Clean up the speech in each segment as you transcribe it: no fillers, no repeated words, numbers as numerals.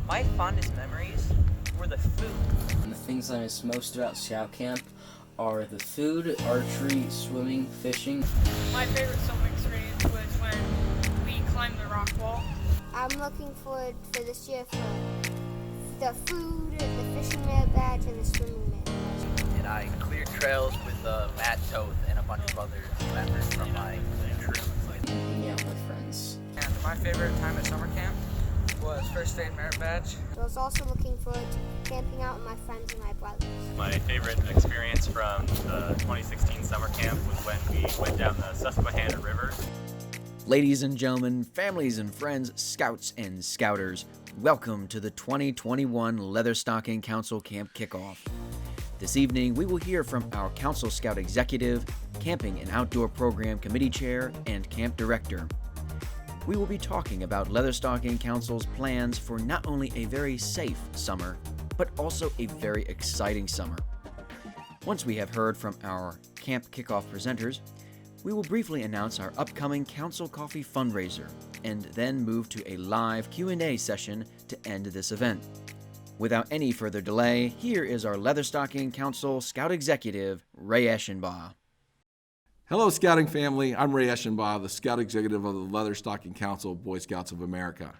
My fondest memories were the food. And the things I miss most about Scout Camp are the food, archery, swimming, fishing. My favorite summer experience was when we climbed the rock wall. I'm looking forward for this year for the food, the fishing merit badge, and the swimming merit badge. And I cleared trails with Matt Toth and a bunch of other members from my troop. And hanging out with friends. And my favorite time at summer camp was first aid merit badge. I was also looking forward to camping out with my friends and my brothers. My favorite experience from the 2016 summer camp was when we went down the Susquehanna River. Ladies and gentlemen, families and friends, scouts and scouters, welcome to the 2021 Leatherstocking Council Camp Kickoff. This evening, we will hear from our Council Scout Executive, Camping and Outdoor Program Committee Chair, and Camp Director. We will be talking about Leatherstocking Council's plans for not only a very safe summer, but also a very exciting summer. Once we have heard from our Camp Kickoff presenters, we will briefly announce our upcoming Council Coffee fundraiser and then move to a live Q&A session to end this event. Without any further delay, here is our Leatherstocking Council Scout Executive, Ray Eschenbaugh. Hello, Scouting family. I'm Ray Eschenbaugh, the Scout Executive of the Leatherstocking Council of Boy Scouts of America.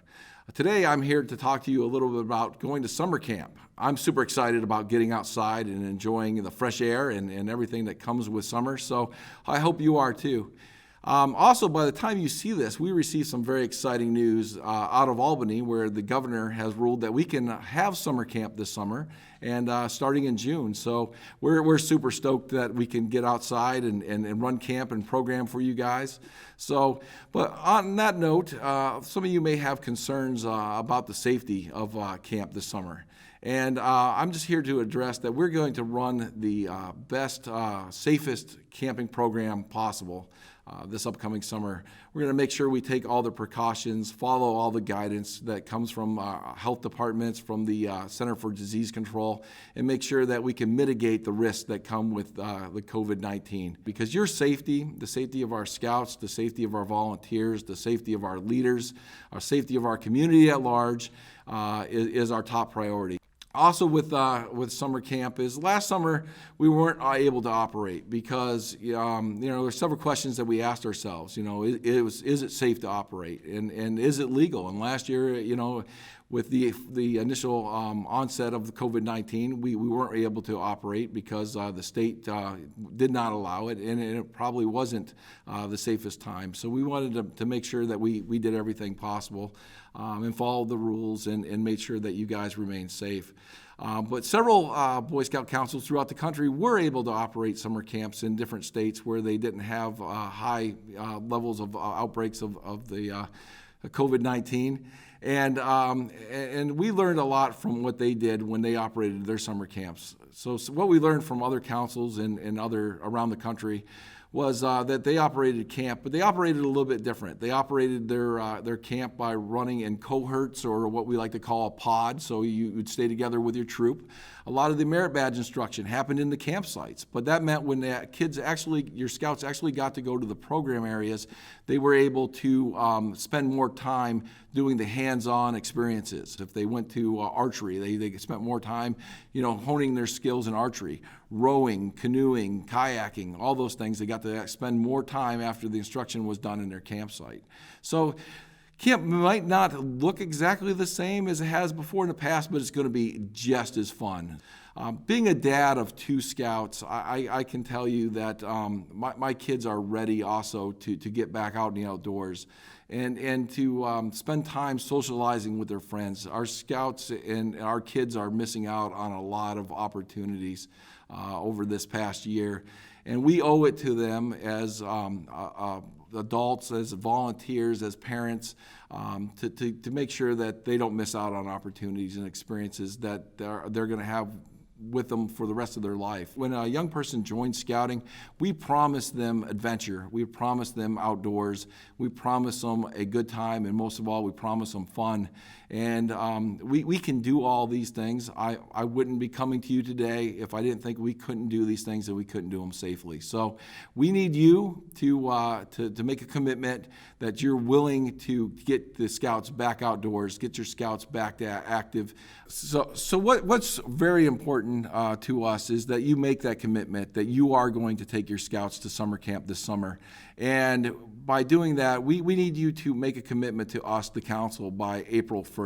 Today, I'm here to talk to you a little bit about going to summer camp. I'm super excited about getting outside and enjoying the fresh air and everything that comes with summer, so I hope you are too. Also, by the time you see this, we received some very exciting news out of Albany, where the governor has ruled that we can have summer camp this summer, and starting in June. So we're super stoked that we can get outside and run camp and program for you guys. So, but on that note, some of you may have concerns about the safety of camp this summer. And I'm just here to address that we're going to run the best, safest camping program possible this upcoming summer. We're going to make sure we take all the precautions, follow all the guidance that comes from health departments, from the Center for Disease Control, and make sure that we can mitigate the risks that come with the COVID-19. Because your safety, the safety of our scouts, the safety of our volunteers, the safety of our leaders, our safety of our community at large is our top priority. Also with summer camp is last summer we weren't able to operate because there's several questions that we asked ourselves. Is it safe to operate and is it legal? And last year, with the initial onset of the COVID-19, we weren't able to operate because the state did not allow it, and it probably wasn't the safest time. So we wanted to make sure that we did everything possible and followed the rules and made sure that you guys remain safe. But several Boy Scout councils throughout the country were able to operate summer camps in different states where they didn't have high levels of outbreaks of the COVID-19. And we learned a lot from what they did when they operated their summer camps. So what we learned from other councils and other around the country was that they operated camp, but they operated a little bit different. They operated their camp by running in cohorts, or what we like to call a pod, so you would stay together with your troop. A lot of the merit badge instruction happened in the campsites, but that meant when the kids your scouts actually got to go to the program areas, they were able to spend more time doing the hands-on experiences. If they went to archery, they spent more time, honing their skills in archery, rowing, canoeing, kayaking, all those things. They got to spend more time after the instruction was done in their campsite. So camp might not look exactly the same as it has before in the past, but it's going to be just as fun. Being a dad of two scouts, I can tell you that my kids are ready also to get back out in the outdoors and to spend time socializing with their friends. Our scouts and our kids are missing out on a lot of opportunities over this past year, and we owe it to them as adults, as volunteers, as parents, to make sure that they don't miss out on opportunities and experiences that they're going to have with them for the rest of their life. When a young person joins scouting, we promise them adventure. We promise them outdoors. We promise them a good time, and most of all, we promise them fun. And we can do all these things. I wouldn't be coming to you today if I didn't think we couldn't do these things and we couldn't do them safely. So we need you to make a commitment that you're willing to get the scouts back outdoors, get your scouts back to active. So what's very important to us is that you make that commitment that you are going to take your scouts to summer camp this summer. And by doing that, we need you to make a commitment to us, the council, by April 1st.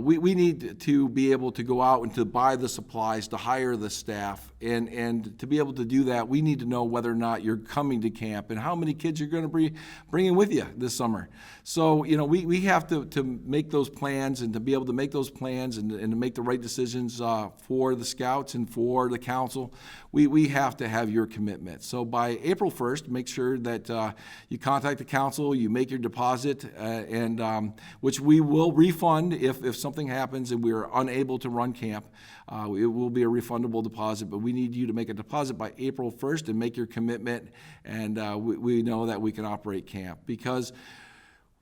We need to be able to go out and to buy the supplies, to hire the staff, and to be able to do that, we need to know whether or not you're coming to camp and how many kids you're going to be bringing with you this summer. So, we have to make those plans, and to be able to make those plans and to make the right decisions for the scouts and for the council, we have to have your commitment. So by April 1st, make sure that you contact the council, you make your deposit, and which we will refund if something happens and we're unable to run camp. It will be a refundable deposit, but we need you to make a deposit by April 1st and make your commitment, and we know that we can operate camp, because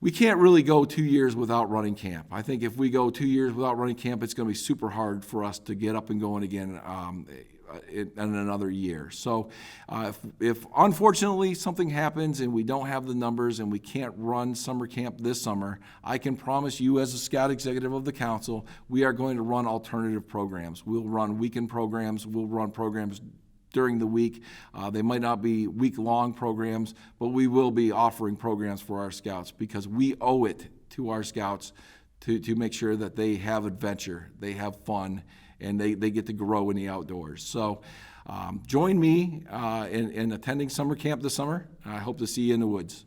we can't really go 2 years without running camp. I think if we go 2 years without running camp, it's going to be super hard for us to get up and going again in another year. So if unfortunately something happens and we don't have the numbers and we can't run summer camp this summer, I can promise you, as a scout executive of the council, we are going to run alternative programs. We'll run weekend programs. We'll run programs during the week. They might not be week-long programs, but we will be offering programs for our scouts, because we owe it to our scouts to make sure that they have adventure, they have fun, and they get to grow in the outdoors. So join me in attending summer camp this summer. I hope to see you in the woods.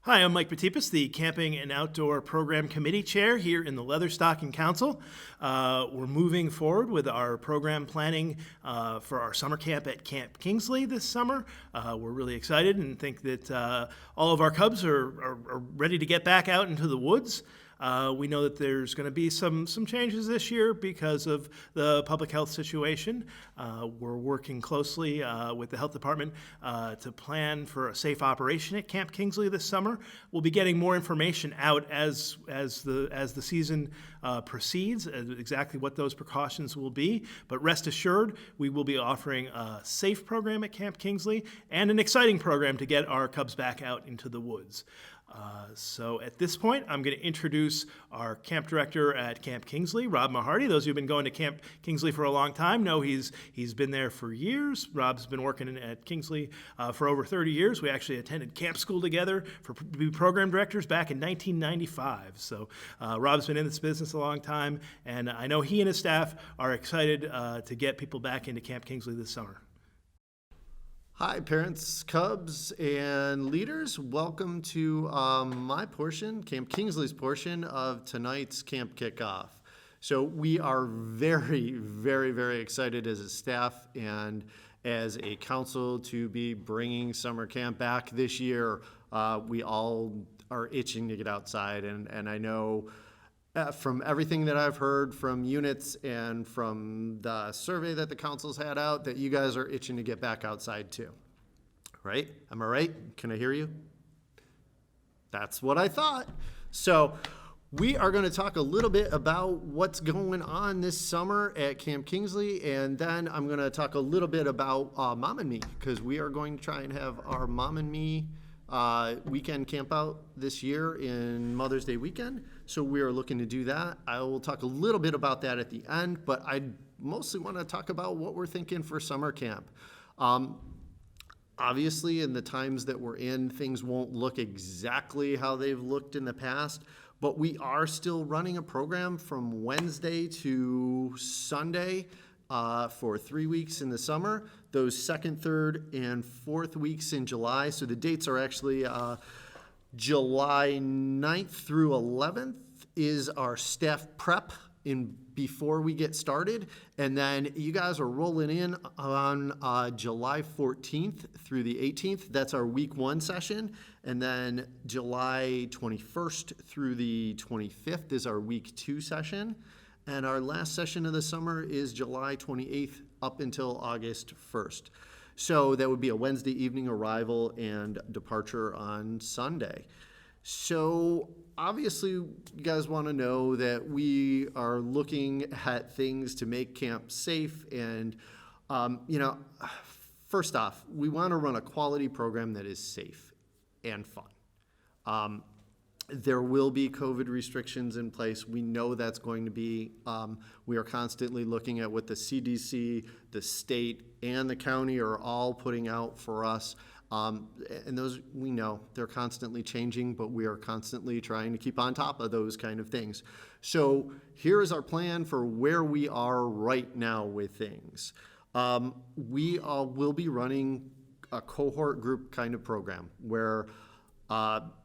Hi, I'm Mike Batipis, the Camping and Outdoor Program Committee Chair here in the Leatherstocking Council. We're moving forward with our program planning for our summer camp at Camp Kingsley this summer. We're really excited and think that all of our Cubs are ready to get back out into the woods. We know that there's going to be some changes this year because of the public health situation. We're working closely with the health department to plan for a safe operation at Camp Kingsley this summer. We'll be getting more information out as the season proceeds, exactly what those precautions will be. But rest assured, we will be offering a safe program at Camp Kingsley and an exciting program to get our Cubs back out into the woods. So at this point, I'm going to introduce our camp director at Camp Kingsley, Rob Mahardy. Those who've been going to Camp Kingsley for a long time know he's been there for years. Rob's been working at Kingsley for over 30 years. We actually attended camp school together to be program directors back in 1995. So Rob's been in this business a long time, and I know he and his staff are excited to get people back into Camp Kingsley this summer. Hi, parents, Cubs, and leaders. Welcome to my portion, Camp Kingsley's portion of tonight's Camp Kickoff. So we are very, very, very excited as a staff and as a council to be bringing summer camp back this year. We all are itching to get outside, and I know from everything that I've heard from units and from the survey that the council's had out, that you guys are itching to get back outside too. Right? Am I right? Can I hear you? That's what I thought. So we are going to talk a little bit about what's going on this summer at Camp Kingsley, and then I'm going to talk a little bit about Mom and Me, because we are going to try and have our Mom and Me weekend camp out this year in Mother's Day weekend. So we are looking to do that. I will talk a little bit about that at the end, but I mostly want to talk about what we're thinking for summer camp. Obviously, in the times that we're in, things won't look exactly how they've looked in the past, but we are still running a program from Wednesday to Sunday for 3 weeks in the summer, those second, third, and fourth weeks in July. So the dates are actually July 9th through 11th is our staff prep before we get started, and then you guys are rolling in on July 14th through the 18th. That's our week 1 session, and then July 21st through the 25th is our week 2 session, And our last session of the summer is July 28th up until August 1st. So that would be a Wednesday evening arrival and departure on Sunday. So obviously you guys want to know that we are looking at things to make camp safe. And, first off, we want to run a quality program that is safe and fun. There will be COVID restrictions in place. We know that's going to be. We are constantly looking at what the CDC, the state, and the county are all putting out for us. And those, we know, they're constantly changing, but we are constantly trying to keep on top of those kind of things. So here is our plan for where we are right now with things. We will be running a cohort group kind of program where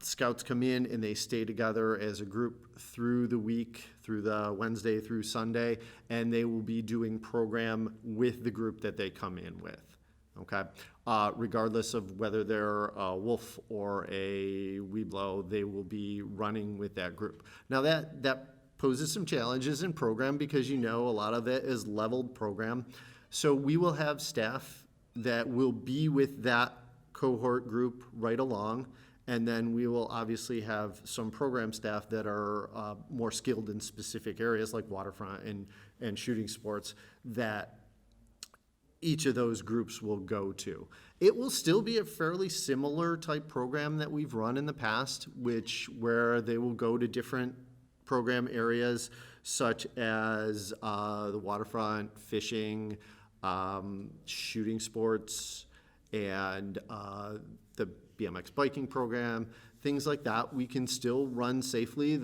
scouts come in and they stay together as a group through the week, through the Wednesday through Sunday, and they will be doing program with the group that they come in with, okay? Regardless of whether they're a wolf or a Weeblo, they will be running with that group. Now that poses some challenges in program because a lot of it is leveled program. So we will have staff that will be with that cohort group right along. And then we will obviously have some program staff that are more skilled in specific areas like waterfront and shooting sports that each of those groups will go to. It will still be a fairly similar type program that we've run in the past, where they will go to different program areas such as the waterfront, fishing, shooting sports, and the BMX biking program, things like that. We can still run safely.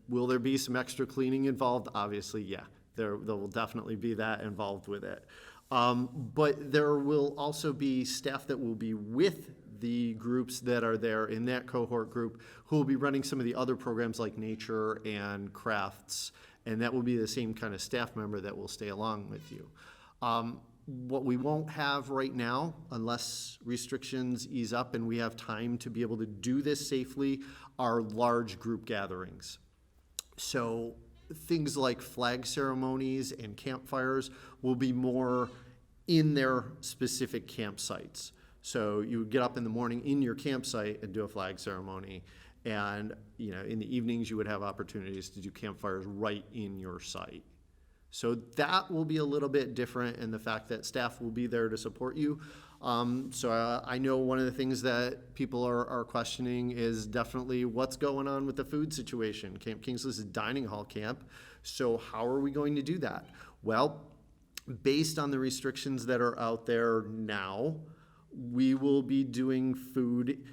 Will there be some extra cleaning involved? Obviously, yeah. There will definitely be that involved with it. But there will also be staff that will be with the groups that are there in that cohort group who will be running some of the other programs like nature and crafts, and that will be the same kind of staff member that will stay along with you. What we won't have right now, unless restrictions ease up and we have time to be able to do this safely, are large group gatherings. So things like flag ceremonies and campfires will be more in their specific campsites. So you would get up in the morning in your campsite and do a flag ceremony. And in the evenings you would have opportunities to do campfires right in your site. So that will be a little bit different in the fact that staff will be there to support you. I know one of the things that people are questioning is definitely what's going on with the food situation. Camp Kingsley is a dining hall camp, so how are we going to do that? Well, based on the restrictions that are out there now, we will be doing food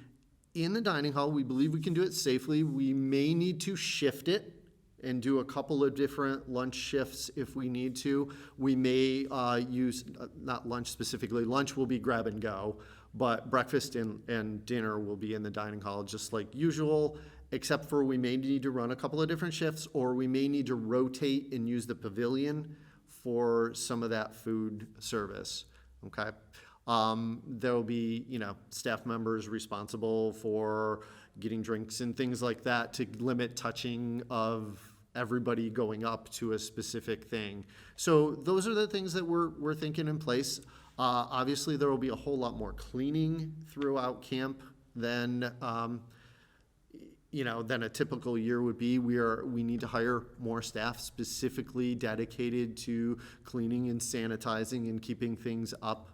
in the dining hall. We believe we can do it safely. We may need to shift it and do a couple of different lunch shifts if we need to. We may use, not lunch specifically, lunch will be grab and go, but breakfast and dinner will be in the dining hall just like usual, except for we may need to run a couple of different shifts, or we may need to rotate and use the pavilion for some of that food service, okay? There will be, staff members responsible for getting drinks and things like that to limit touching of everybody going up to a specific thing. So those are the things that we're thinking in place. Obviously, there will be a whole lot more cleaning throughout camp than than a typical year would be. We need to hire more staff specifically dedicated to cleaning and sanitizing and keeping things up.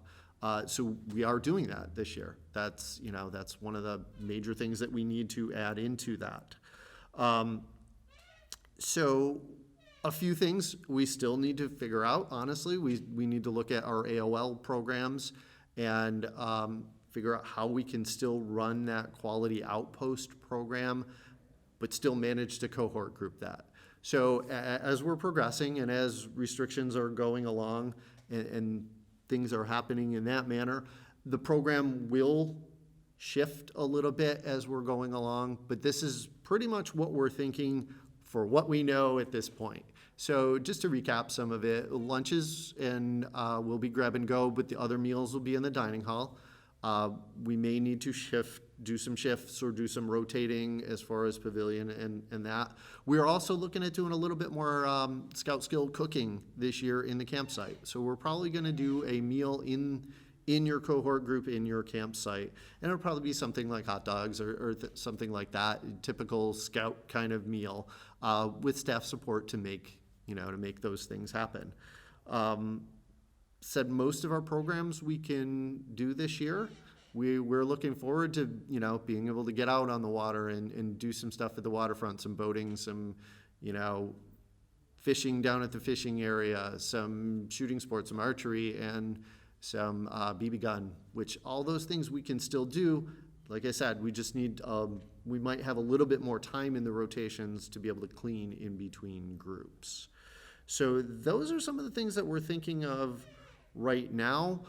So we are doing that this year. That's one of the major things that we need to add into that. So a few things we still need to figure out, honestly. We need to look at our AOL programs and figure out how we can still run that quality outpost program, but still manage to cohort group that. So as we're progressing and as restrictions are going along and things are happening in that manner, the program will shift a little bit as we're going along, but this is pretty much what we're thinking for what we know at this point. So just to recap some of it, lunches and will be grab and go, but the other meals will be in the dining hall. We may need to shift do some shifts or do some rotating as far as pavilion and that. We're also looking at doing a little bit more Scout skill cooking this year in the campsite. So we're probably going to do a meal in your cohort group, in your campsite. And it'll probably be something like hot dogs or something like that, typical Scout kind of meal with staff support to make those things happen. Said most of our programs we can do this year. We're looking forward to, being able to get out on the water and do some stuff at the waterfront, some boating, some, fishing down at the fishing area, some shooting sports, some archery, and some BB gun, which all those things we can still do. Like I said, we just need, we might have a little bit more time in the rotations to be able to clean in between groups. So those are some of the things that we're thinking of right now.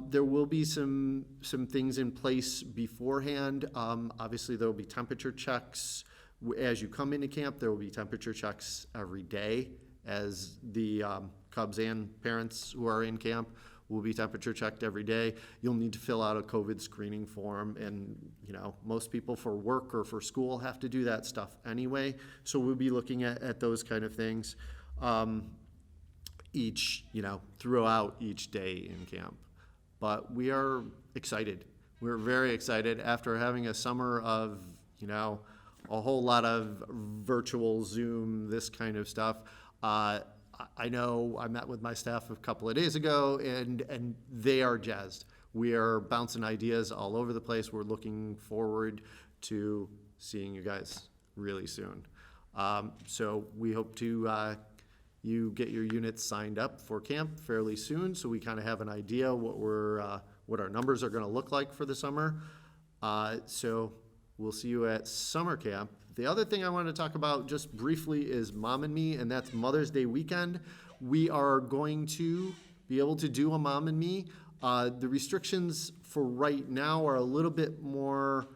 There will be some things in place beforehand. Obviously, there will be temperature checks. As you come into camp, there will be temperature checks every day, as the Cubs and parents who are in camp will be temperature checked every day. You'll need to fill out a COVID screening form, and most people for work or for school have to do that stuff anyway. So we'll be looking at those kind of things throughout each day in camp. But we are excited. We're very excited after having a summer of, a whole lot of virtual Zoom, this kind of stuff. I know I met with my staff a couple of days ago, and they are jazzed. We are bouncing ideas all over the place. We're looking forward to seeing you guys really soon. So we hope to you get your units signed up for camp fairly soon, so we kind of have an idea what our numbers are going to look like for the summer. So we'll see you at summer camp. The other thing I want to talk about just briefly is Mom and Me, and that's Mother's Day weekend. We are going to be able to do a Mom and Me. The restrictions for right now are a little bit more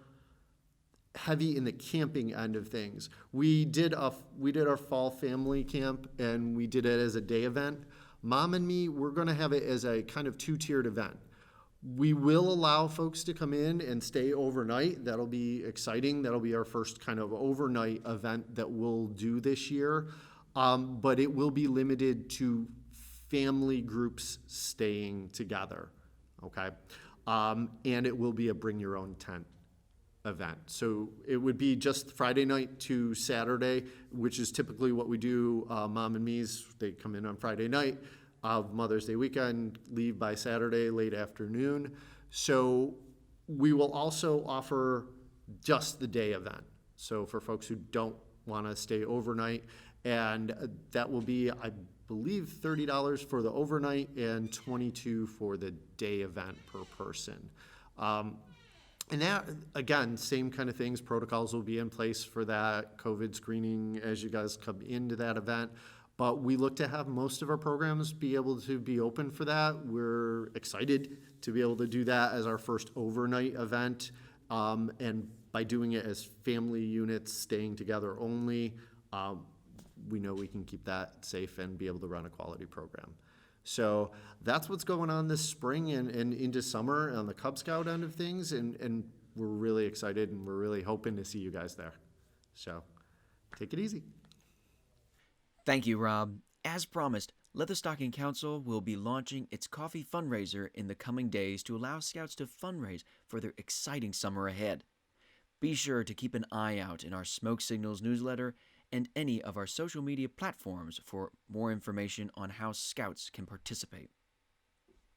heavy in the camping end of things. We did our fall family camp, and we did it as a day event. Mom and Me, we're going to have it as a kind of two-tiered event. We will allow folks to come in and stay overnight. That'll be exciting. That'll be our first kind of overnight event that we'll do this year. But it will be limited to family groups staying together, okay? And it will be a bring your own tent event. So it would be just Friday night to Saturday, which is typically what we do. Mom and Me's, they come in on Friday night of Mother's Day weekend, leave by Saturday late afternoon. So we will also offer just the day event. So for folks who don't want to stay overnight, and that will be, I believe, $30 for the overnight and $22 for the day event per person. And that, again, same kind of things, protocols will be in place for that, COVID screening as you guys come into that event. But we look to have most of our programs be able to be open for that. We're excited to be able to do that as our first overnight event. And by doing it as family units staying together only, we know we can keep that safe and be able to run a quality program. So that's what's going on this spring and into summer on the Cub Scout end of things. And we're really excited, and we're really hoping to see you guys there. So take it easy. Thank you, Rob. As promised, Leatherstocking Council will be launching its coffee fundraiser in the coming days to allow Scouts to fundraise for their exciting summer ahead. Be sure to keep an eye out in our Smoke Signals newsletter and any of our social media platforms for more information on how Scouts can participate.